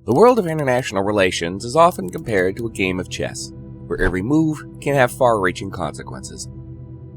The world of international relations is often compared to a game of chess, where every move can have far-reaching consequences.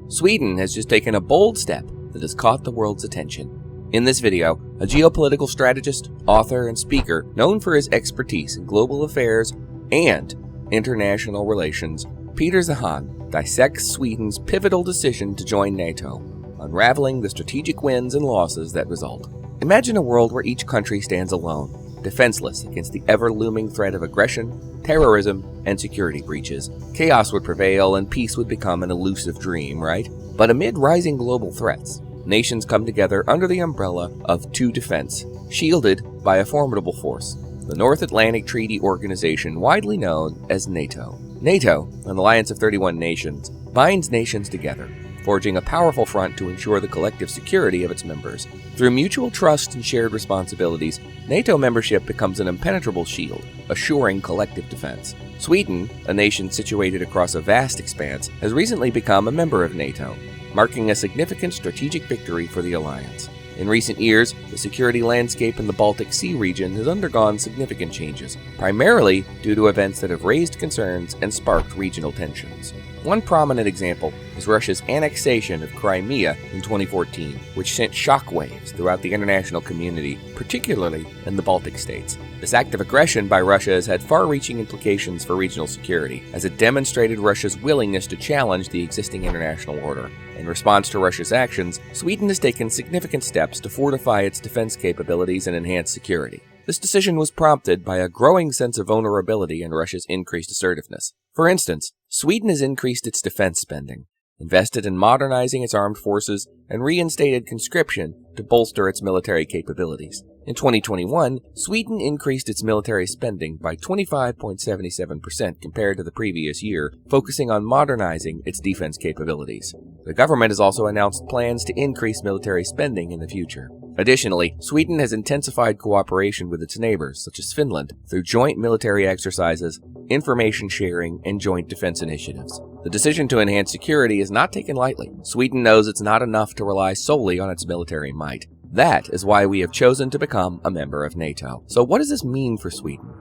Sweden has just taken a bold step that has caught the world's attention. In this video, a geopolitical strategist, author, and speaker known for his expertise in global affairs and international relations, Peter ZEIHAN dissects Sweden's pivotal decision to join NATO, unraveling the strategic wins and losses that result. Imagine a world where each country stands alone, defenseless against the ever-looming threat of aggression, terrorism, and security breaches. Chaos would prevail and peace would become an elusive dream, right? But amid rising global threats, nations come together under the umbrella of two defense, shielded by a formidable force, the North Atlantic Treaty Organization, widely known as NATO. NATO, an alliance of 31 nations, binds nations together, forging a powerful front to ensure the collective security of its members. Through mutual trust and shared responsibilities, NATO membership becomes an impenetrable shield, assuring collective defense. Sweden, a nation situated across a vast expanse, has recently become a member of NATO, marking a significant strategic victory for the alliance. In recent years, the security landscape in the Baltic Sea region has undergone significant changes, primarily due to events that have raised concerns and sparked regional tensions. One prominent example is Russia's annexation of Crimea in 2014, which sent shockwaves throughout the international community, particularly in the Baltic states. This act of aggression by Russia has had far-reaching implications for regional security, as it demonstrated Russia's willingness to challenge the existing international order. In response to Russia's actions, Sweden has taken significant steps to fortify its defense capabilities and enhance security. This decision was prompted by a growing sense of vulnerability in Russia's increased assertiveness. For instance, Sweden has increased its defense spending, invested in modernizing its armed forces, and reinstated conscription to bolster its military capabilities. In 2021, Sweden increased its military spending by 25.77% compared to the previous year, focusing on modernizing its defense capabilities. The government has also announced plans to increase military spending in the future. Additionally, Sweden has intensified cooperation with its neighbors, such as Finland, through joint military exercises, information sharing, and joint defense initiatives. The decision to enhance security is not taken lightly. Sweden knows it's not enough to rely solely on its military might. That is why we have chosen to become a member of NATO. So what does this mean for Sweden?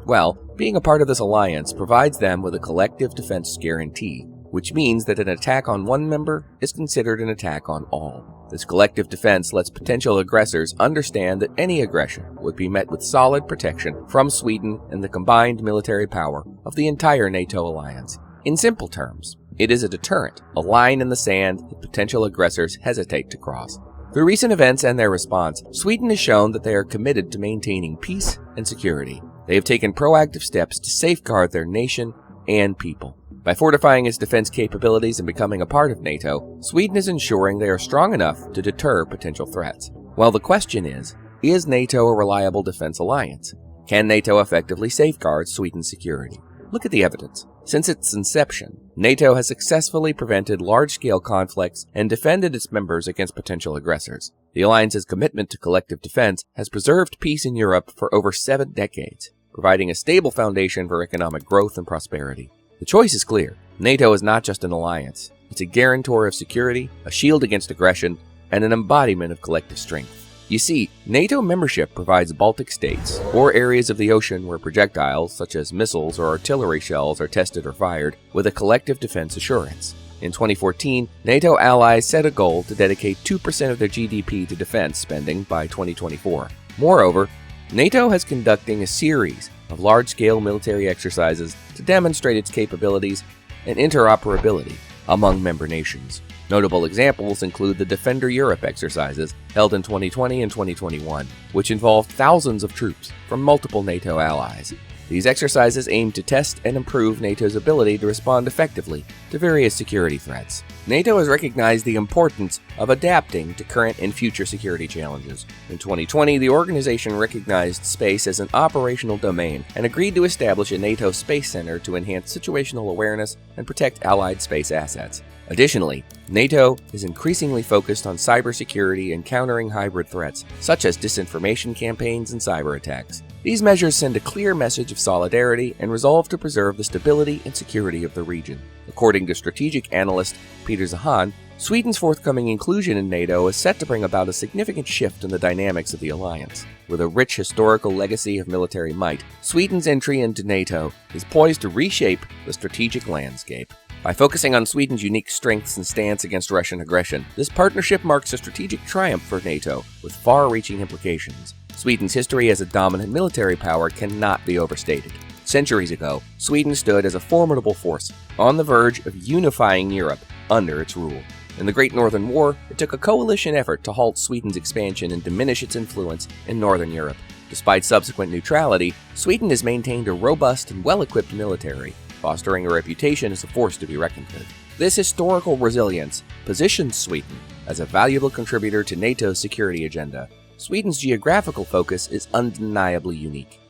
Well, being a part of this alliance provides them with a collective defense guarantee, which means that an attack on one member is considered an attack on all. This collective defense lets potential aggressors understand that any aggression would be met with solid protection from Sweden and the combined military power of the entire NATO alliance. In simple terms, it is a deterrent, a line in the sand that potential aggressors hesitate to cross. Through recent events and their response, Sweden has shown that they are committed to maintaining peace and security. They have taken proactive steps to safeguard their nation and people. By fortifying its defense capabilities and becoming a part of NATO, Sweden is ensuring they are strong enough to deter potential threats. Well, the question is NATO a reliable defense alliance? Can NATO effectively safeguard Sweden's security? Look at the evidence. Since its inception, NATO has successfully prevented large-scale conflicts and defended its members against potential aggressors. The alliance's commitment to collective defense has preserved peace in Europe for over 7 decades, providing a stable foundation for economic growth and prosperity. The choice is clear. NATO is not just an alliance. It's a guarantor of security, a shield against aggression, and an embodiment of collective strength. You see, NATO membership provides Baltic states, or areas of the ocean where projectiles such as missiles or artillery shells are tested or fired, with a collective defense assurance. In 2014, NATO allies set a goal to dedicate 2% of their GDP to defense spending by 2024. Moreover, NATO has conducting a series of large-scale military exercises to demonstrate its capabilities and interoperability among member nations. Notable examples include the Defender Europe exercises held in 2020 and 2021, which involved thousands of troops from multiple NATO allies. These exercises aim to test and improve NATO's ability to respond effectively to various security threats. NATO has recognized the importance of adapting to current and future security challenges. In 2020, the organization recognized space as an operational domain and agreed to establish a NATO Space Center to enhance situational awareness and protect allied space assets. Additionally, NATO is increasingly focused on cybersecurity and countering hybrid threats, such as disinformation campaigns and cyber attacks. These measures send a clear message of solidarity and resolve to preserve the stability and security of the region. According to strategic analyst Peter ZEIHAN, Sweden's forthcoming inclusion in NATO is set to bring about a significant shift in the dynamics of the alliance. With a rich historical legacy of military might, Sweden's entry into NATO is poised to reshape the strategic landscape. By focusing on Sweden's unique strengths and stance against Russian aggression, this partnership marks a strategic triumph for NATO with far-reaching implications. Sweden's history as a dominant military power cannot be overstated. Centuries ago, Sweden stood as a formidable force, on the verge of unifying Europe under its rule. In the Great Northern War, it took a coalition effort to halt Sweden's expansion and diminish its influence in Northern Europe. Despite subsequent neutrality, Sweden has maintained a robust and well-equipped military, fostering a reputation as a force to be reckoned with. This historical resilience positions Sweden as a valuable contributor to NATO's security agenda. Sweden's geographical focus is undeniably unique.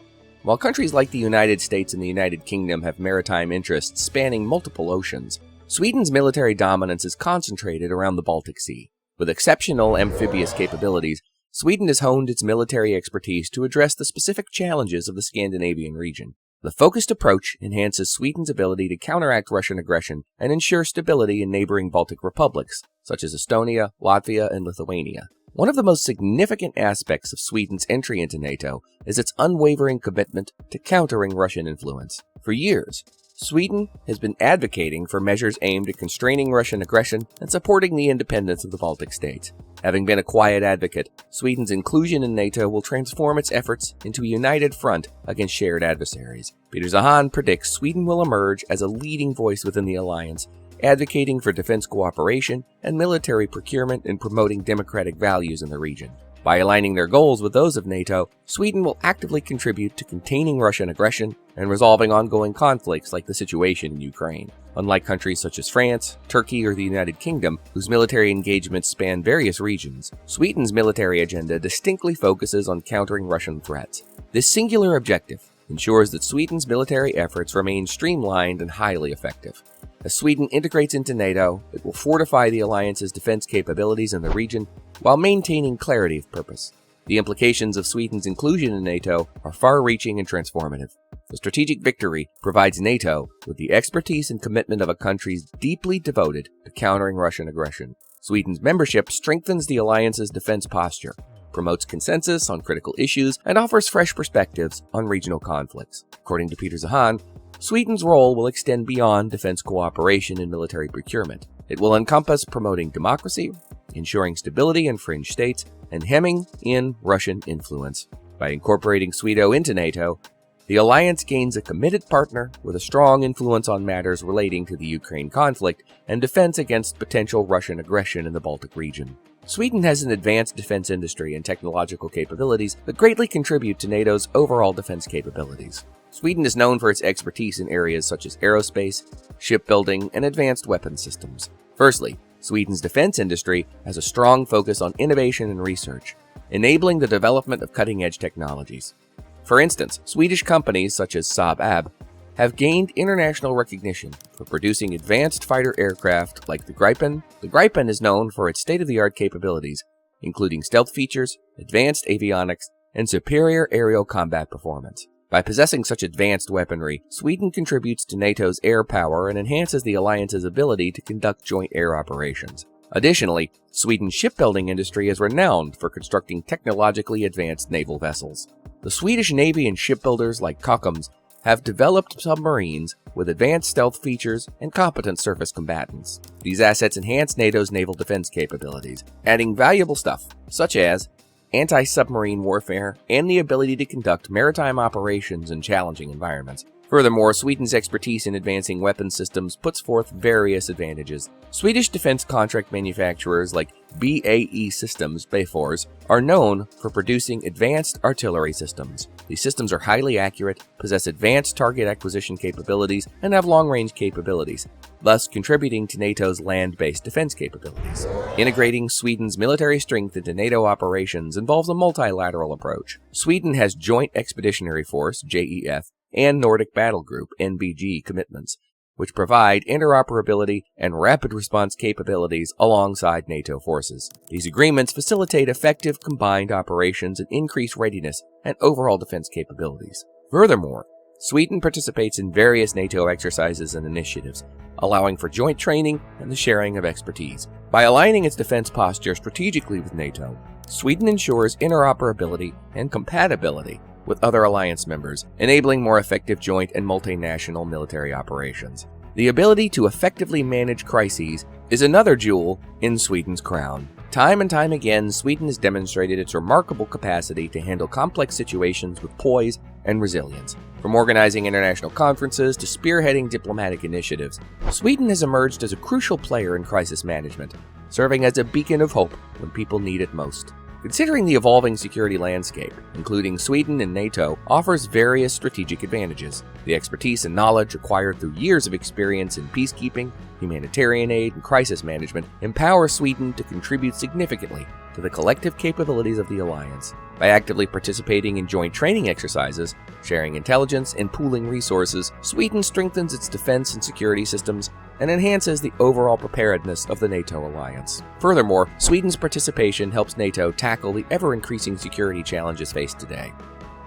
While countries like the United States and the United Kingdom have maritime interests spanning multiple oceans, Sweden's military dominance is concentrated around the Baltic Sea. With exceptional amphibious capabilities, Sweden has honed its military expertise to address the specific challenges of the Scandinavian region. The focused approach enhances Sweden's ability to counteract Russian aggression and ensure stability in neighboring Baltic republics, such as Estonia, Latvia, and Lithuania. One of the most significant aspects of Sweden's entry into NATO is its unwavering commitment to countering Russian influence. For years, Sweden has been advocating for measures aimed at constraining Russian aggression and supporting the independence of the Baltic states. Having been a quiet advocate, Sweden's inclusion in NATO will transform its efforts into a united front against shared adversaries. Peter ZEIHAN predicts Sweden will emerge as a leading voice within the alliance, advocating for defense cooperation and military procurement and promoting democratic values in the region. By aligning their goals with those of NATO, Sweden will actively contribute to containing Russian aggression and resolving ongoing conflicts like the situation in Ukraine. Unlike countries such as France, Turkey, or the United Kingdom, whose military engagements span various regions, Sweden's military agenda distinctly focuses on countering Russian threats. This singular objective ensures that Sweden's military efforts remain streamlined and highly effective. As Sweden integrates into NATO, it will fortify the alliance's defense capabilities in the region while maintaining clarity of purpose. The implications of Sweden's inclusion in NATO are far-reaching and transformative. The strategic victory provides NATO with the expertise and commitment of a country deeply devoted to countering Russian aggression. Sweden's membership strengthens the alliance's defense posture, promotes consensus on critical issues, and offers fresh perspectives on regional conflicts. According to Peter ZEIHAN, Sweden's role will extend beyond defense cooperation and military procurement. It will encompass promoting democracy, ensuring stability in fringe states, and hemming in Russian influence. By incorporating Sweden into NATO, the alliance gains a committed partner with a strong influence on matters relating to the Ukraine conflict and defense against potential Russian aggression in the Baltic region. Sweden has an advanced defense industry and technological capabilities that greatly contribute to NATO's overall defense capabilities. Sweden is known for its expertise in areas such as aerospace, shipbuilding, and advanced weapons systems. Firstly, Sweden's defense industry has a strong focus on innovation and research, enabling the development of cutting-edge technologies. For instance, Swedish companies such as Saab AB have gained international recognition for producing advanced fighter aircraft like the Gripen. The Gripen is known for its state-of-the-art capabilities, including stealth features, advanced avionics, and superior aerial combat performance. By possessing such advanced weaponry, Sweden contributes to NATO's air power and enhances the alliance's ability to conduct joint air operations. Additionally, Sweden's shipbuilding industry is renowned for constructing technologically advanced naval vessels. The Swedish Navy and shipbuilders like Kockums have developed submarines with advanced stealth features and competent surface combatants. These assets enhance NATO's naval defense capabilities, adding valuable stuff such as anti-submarine warfare and the ability to conduct maritime operations in challenging environments. Furthermore, Sweden's expertise in advancing weapon systems puts forth various advantages. Swedish defense contract manufacturers like BAE Systems, Bofors, are known for producing advanced artillery systems. These systems are highly accurate, possess advanced target acquisition capabilities, and have long-range capabilities, thus contributing to NATO's land-based defense capabilities. Integrating Sweden's military strength into NATO operations involves a multilateral approach. Sweden has Joint Expeditionary Force, JEF, and Nordic Battle Group, NBG, commitments, which provide interoperability and rapid response capabilities alongside NATO forces. These agreements facilitate effective combined operations and increase readiness and overall defense capabilities. Furthermore, Sweden participates in various NATO exercises and initiatives, allowing for joint training and the sharing of expertise. By aligning its defense posture strategically with NATO, Sweden ensures interoperability and compatibility with other alliance members, enabling more effective joint and multinational military operations. The ability to effectively manage crises is another jewel in Sweden's crown. Time and time again, Sweden has demonstrated its remarkable capacity to handle complex situations with poise and resilience. From organizing international conferences to spearheading diplomatic initiatives, Sweden has emerged as a crucial player in crisis management, serving as a beacon of hope when people need it most. Considering the evolving security landscape, including Sweden and NATO, offers various strategic advantages. The expertise and knowledge acquired through years of experience in peacekeeping, humanitarian aid, and crisis management empower Sweden to contribute significantly to the collective capabilities of the alliance. By actively participating in joint training exercises, sharing intelligence, and pooling resources, Sweden strengthens its defense and security systems and enhances the overall preparedness of the NATO alliance. Furthermore, Sweden's participation helps NATO tackle the ever-increasing security challenges faced today.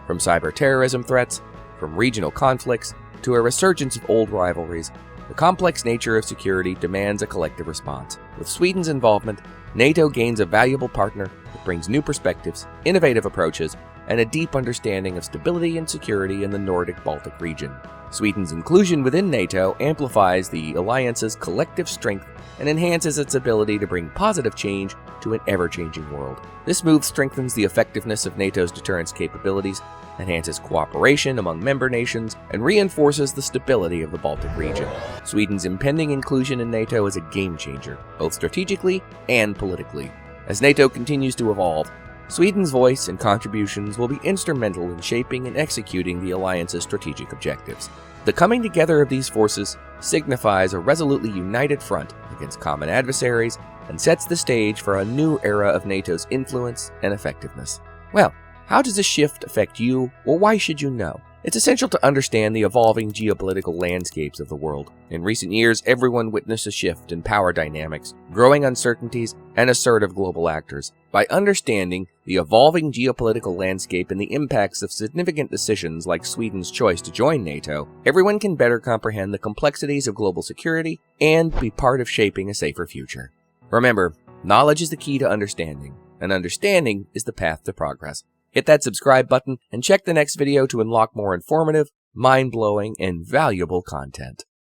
From cyber-terrorism threats, from regional conflicts, to a resurgence of old rivalries, the complex nature of security demands a collective response. With Sweden's involvement, NATO gains a valuable partner that brings new perspectives, innovative approaches, and a deep understanding of stability and security in the Nordic-Baltic region. Sweden's inclusion within NATO amplifies the alliance's collective strength and enhances its ability to bring positive change to an ever-changing world. This move strengthens the effectiveness of NATO's deterrence capabilities, enhances cooperation among member nations, and reinforces the stability of the Baltic region. Sweden's impending inclusion in NATO is a game-changer, both strategically and politically. As NATO continues to evolve, Sweden's voice and contributions will be instrumental in shaping and executing the alliance's strategic objectives. The coming together of these forces signifies a resolutely united front against common adversaries and sets the stage for a new era of NATO's influence and effectiveness. Well, how does this shift affect you, or why should you know? It's essential to understand the evolving geopolitical landscapes of the world. In recent years, everyone witnessed a shift in power dynamics, growing uncertainties, and assertive global actors. By understanding the evolving geopolitical landscape and the impacts of significant decisions like Sweden's choice to join NATO, everyone can better comprehend the complexities of global security and be part of shaping a safer future. Remember, knowledge is the key to understanding, and understanding is the path to progress. Hit that subscribe button and check the next video to unlock more informative, mind-blowing, and valuable content.